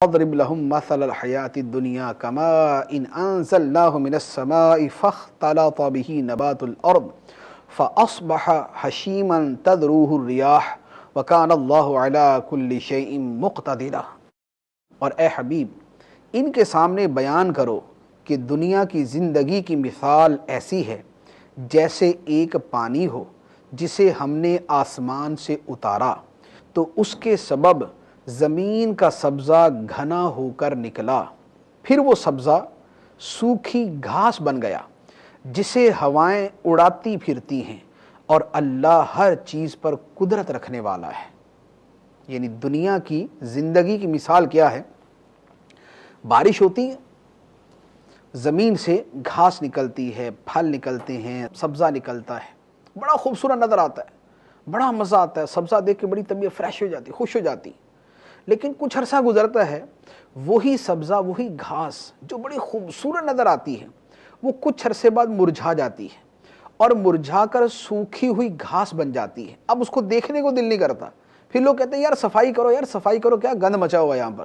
اضرب لهم مثل الحیات الدنیا کماء انزلناه من السماء فاختلط به نبات الارض فاصبح هشیما تذروه الرياح وكان اللہ علی کل شیء مقتدرا۔ اور اے حبیب ان کے سامنے بیان کرو کہ دنیا کی زندگی کی مثال ایسی ہے جیسے ایک پانی ہو جسے ہم نے آسمان سے اتارا تو اس کے سبب زمین کا سبزہ گھنا ہو کر نکلا، پھر وہ سبزہ سوکھی گھاس بن گیا جسے ہوائیں اڑاتی پھرتی ہیں، اور اللہ ہر چیز پر قدرت رکھنے والا ہے۔ یعنی دنیا کی زندگی کی مثال کیا ہے؟ بارش ہوتی ہے، زمین سے گھاس نکلتی ہے، پھل نکلتے ہیں، سبزہ نکلتا ہے، بڑا خوبصورت نظر آتا ہے، بڑا مزہ آتا ہے، سبزہ دیکھ کے بڑی طبیعت فریش ہو جاتی، خوش ہو جاتی۔ لیکن کچھ عرصہ گزرتا ہے، وہی سبزہ، وہی گھاس جو بڑی خوبصورت نظر آتی ہے، وہ کچھ عرصے بعد مرجھا جاتی ہے، اور مرجھا کر سوکھی ہوئی گھاس بن جاتی ہے۔ اب اس کو دیکھنے کو دل نہیں کرتا، پھر لوگ کہتے ہیں یار صفائی کرو، یار صفائی کرو، کیا گند مچا ہوا ہے یہاں پر۔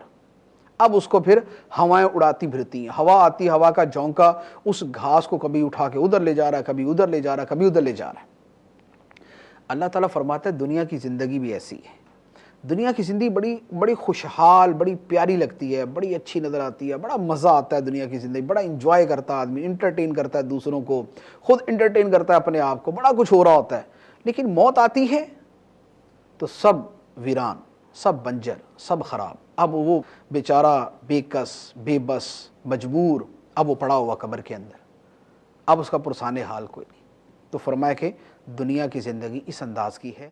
اب اس کو پھر ہوائیں اڑاتی پھرتی ہیں، ہوا آتی، ہوا کا جھونکا اس گھاس کو کبھی اٹھا کے ادھر لے جا رہا ہے، کبھی ادھر لے جا رہا ہے، کبھی ادھر لے جا رہا ہے۔ اللہ تعالیٰ فرماتا ہے دنیا کی زندگی بھی ایسی ہے۔ دنیا کی زندگی بڑی خوشحال، بڑی پیاری لگتی ہے، بڑی اچھی نظر آتی ہے، بڑا مزہ آتا ہے دنیا کی زندگی، بڑا انجوائے کرتا ہے آدمی، انٹرٹین کرتا ہے دوسروں کو، خود انٹرٹین کرتا ہے اپنے آپ کو، بڑا کچھ ہو رہا ہوتا ہے۔ لیکن موت آتی ہے تو سب ویران، سب بنجر، سب خراب۔ اب وہ بیچارہ بے کس، بے بس، مجبور، اب وہ پڑا ہوا قبر کے اندر، اب اس کا پرسان حال کوئی نہیں۔ تو فرمایا کہ دنیا کی زندگی اس انداز کی ہے۔